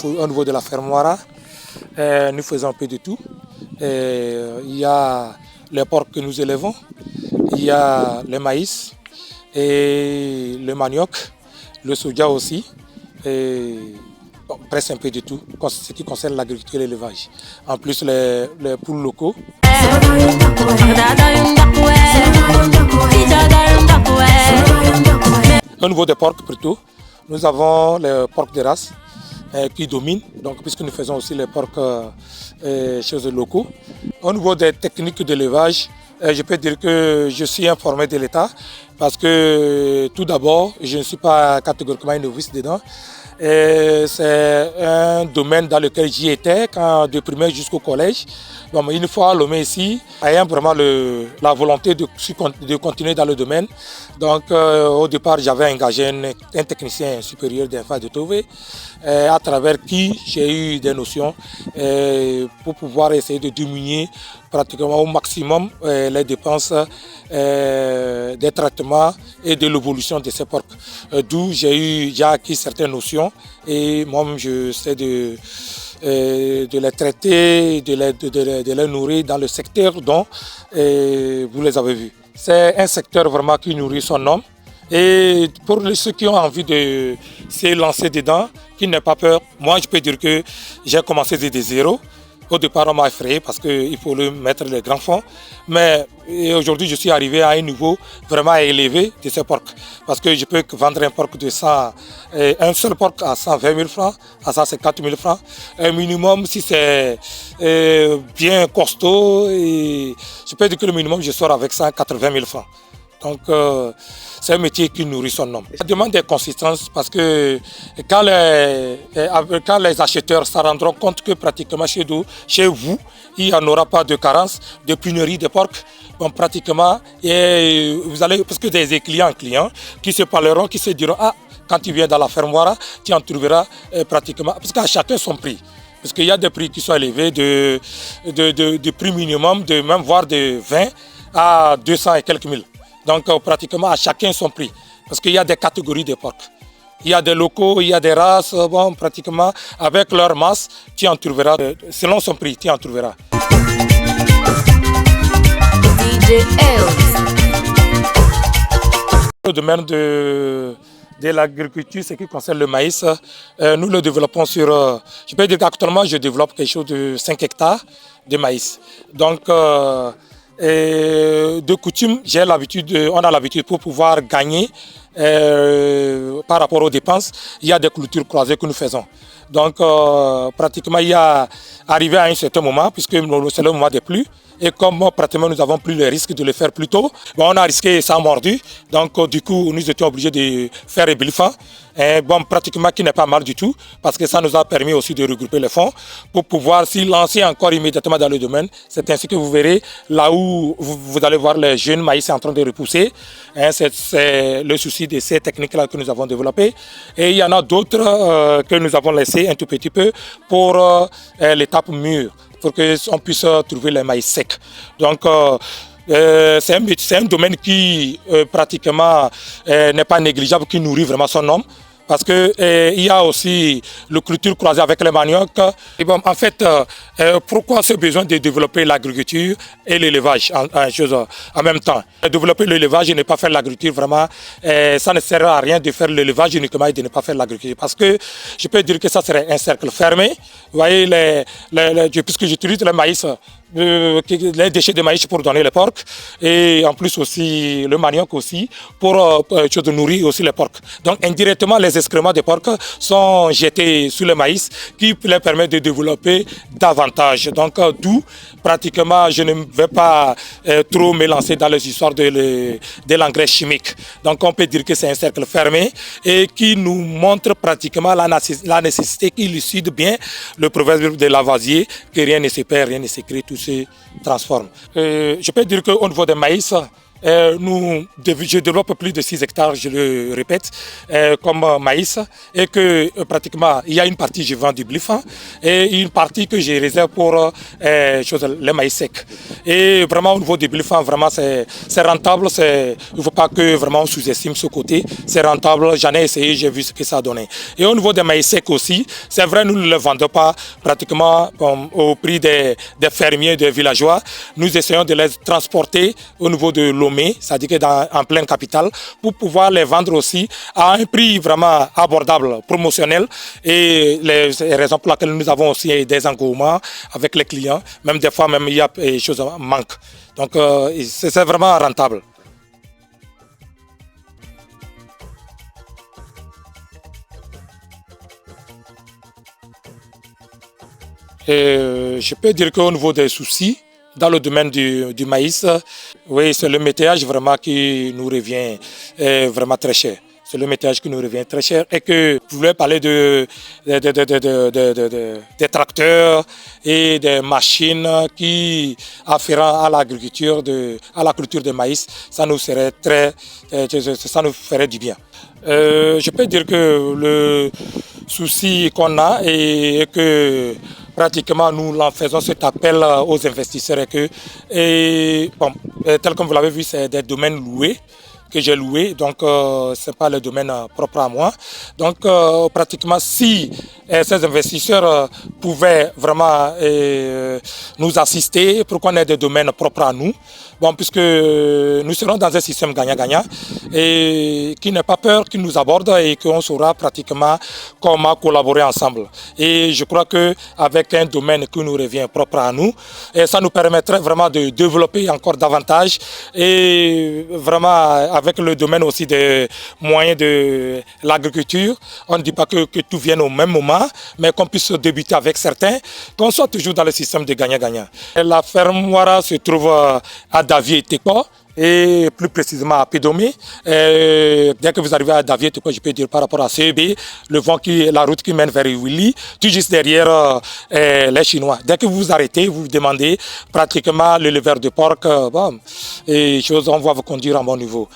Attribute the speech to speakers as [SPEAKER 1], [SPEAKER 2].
[SPEAKER 1] Au niveau de la fermoira, nous faisons un peu de tout. Il y a les porcs que nous élevons, il y a le maïs et le manioc, le soja aussi, et bon, presque un peu de tout, ce qui concerne l'agriculture et l'élevage. En plus, les poules locaux. Au niveau des porcs plutôt, nous avons les porcs de race qui dominent, donc, puisque nous faisons aussi les porcs chez les locaux. Au niveau des techniques d'élevage, je peux dire que je suis informé de l'État parce que tout d'abord, je ne suis pas catégoriquement une novice dedans. C'est un domaine dans lequel j'y étais de primaire jusqu'au collège. Bon, une fois à Lomé ici, ayant vraiment la volonté de continuer dans le domaine. Donc au départ, j'avais engagé un technicien supérieur d'Infa de Tové, à travers qui j'ai eu des notions pour pouvoir essayer de diminuer pratiquement au maximum les dépenses des traitements et de l'évolution de ces porcs. D'où j'ai acquis certaines notions et moi-même je sais de les traiter, de les nourrir dans le secteur dont vous les avez vus. C'est un secteur vraiment qui nourrit son homme. Et pour ceux qui ont envie de se lancer dedans, qui n'aient pas peur, moi je peux dire que j'ai commencé de zéro. Au départ, on m'a effrayé parce qu'il faut mettre les grands fonds. Mais aujourd'hui, je suis arrivé à un niveau vraiment élevé de ces porcs. Parce que je peux vendre un porc de 100, un seul porc à 120 000 francs, à 150 000 francs. Un minimum, si c'est bien costaud, et je peux dire que le minimum, je sors avec 180 000 francs. Donc, c'est un métier qui nourrit son homme. Ça demande des consistances parce que quand les acheteurs se rendront compte que pratiquement chez vous, il n'y en aura pas de carence, de pénurie de porcs, bon, pratiquement, et vous allez, parce que des clients qui se parleront, qui se diront, ah, quand tu viens dans la fermoira, tu en trouveras pratiquement, parce qu'à chacun son prix. Parce qu'il y a des prix qui sont élevés de prix minimum, même voire de 20 à 200 et quelques mille. Donc pratiquement à chacun son prix, parce qu'il y a des catégories de porcs. Il y a des locaux, il y a des races, bon, pratiquement avec leur masse, tu en trouveras, selon son prix, tu en trouveras. Le domaine de l'agriculture, ce qui concerne le maïs, nous le développons sur, je peux dire qu'actuellement je développe quelque chose de 5 hectares de maïs. Donc, de coutume, on a l'habitude pour pouvoir gagner par rapport aux dépenses, il y a des clôtures croisées que nous faisons. Donc pratiquement il y a arrivé à un certain moment, puisque c'est le moment des pluies, et comme pratiquement nous n'avons plus le risque de le faire plus tôt, bon, on a risqué sans mordu, donc du coup nous étions obligés de faire un bilfan, bon, pratiquement qui n'est pas mal du tout, parce que ça nous a permis aussi de regrouper les fonds pour pouvoir s'y lancer encore immédiatement dans le domaine. C'est ainsi que vous verrez là où vous allez voir les jeunes maïs en train de repousser. C'est le souci de ces techniques-là que nous avons développées. Et il y en a d'autres que nous avons laissées un tout petit peu pour l'étape mûre, pour qu'on puisse trouver les maïs secs. Donc, c'est un domaine qui pratiquement n'est pas négligeable, qui nourrit vraiment son homme. Parce qu'il y a aussi le culture croisée avec les manioc. Et bon, en fait, pourquoi ce besoin de développer l'agriculture et l'élevage en même temps? Développer l'élevage et ne pas faire l'agriculture, vraiment, ça ne sert à rien de faire l'élevage uniquement et de ne pas faire l'agriculture. Parce que je peux dire que ça serait un cercle fermé. Vous voyez, puisque j'utilise le maïs, les déchets de maïs pour donner les porcs, et en plus aussi le manioc aussi pour nourrir aussi les porcs. Donc indirectement les excréments des porcs sont jetés sur le maïs qui leur permet de développer davantage. Donc d'où pratiquement je ne vais pas trop me lancer dans les histoires de l'engrais chimique. Donc on peut dire que c'est un cercle fermé et qui nous montre pratiquement la nécessité qui illustrent bien le proverbe de Lavoisier, que rien ne se perd, rien ne se crée, tout se transforme. Je peux dire qu'au niveau des maïs, je développe plus de 6 hectares, je le répète, comme maïs, et que pratiquement, il y a une partie, je vends du blifan, et une partie que je réserve pour le maïs sec. Et vraiment, au niveau du blifan, vraiment, c'est rentable. Il ne faut pas que vraiment on sous-estime ce côté. C'est rentable, j'en ai essayé, j'ai vu ce que ça a donné. Et au niveau des maïs secs aussi, c'est vrai, nous ne le vendons pas pratiquement au prix des fermiers, des villageois. Nous essayons de les transporter au niveau de Lomé, c'est-à-dire que en pleine capitale, pour pouvoir les vendre aussi à un prix vraiment abordable, promotionnel. Et les raisons pour lesquelles nous avons aussi des engouements avec les clients. Même des fois, même il y a des choses qui manquent. Donc, c'est vraiment rentable. Je peux dire qu'au niveau des soucis, dans le domaine du maïs, oui, c'est le météage vraiment qui nous revient vraiment très cher. C'est le météage qui nous revient très cher et que vous voulez parler des tracteurs et des machines qui afférent à l'agriculture, à la culture de maïs, ça nous ferait du bien. Je peux dire que le souci qu'on a et que pratiquement nous en faisons cet appel aux investisseurs tel comme vous l'avez vu, c'est des domaines loués que j'ai loué, donc ce n'est pas le domaine propre à moi. Donc pratiquement si ces investisseurs pouvaient vraiment nous assister pour qu'on ait des domaines propres à nous, bon, puisque nous serons dans un système gagnant-gagnant et qui n'a pas peur, qui nous aborde et qu'on saura pratiquement comment collaborer ensemble. Et je crois qu'avec un domaine qui nous revient propre à nous, et ça nous permettrait vraiment de développer encore davantage et vraiment avec le domaine aussi des moyens de l'agriculture, on ne dit pas que tout vienne au même moment, mais qu'on puisse débuter avec certains, qu'on soit toujours dans le système de gagnant-gagnant. La ferme Ouara se trouve à Davier et Tekpo, et plus précisément à Pédomé. Dès que vous arrivez à Davier, je peux dire par rapport à CEB, la route qui mène vers Willy, tout juste derrière les Chinois. Dès que vous vous arrêtez, vous demandez pratiquement le leveur de porc, on va vous conduire à bon niveau.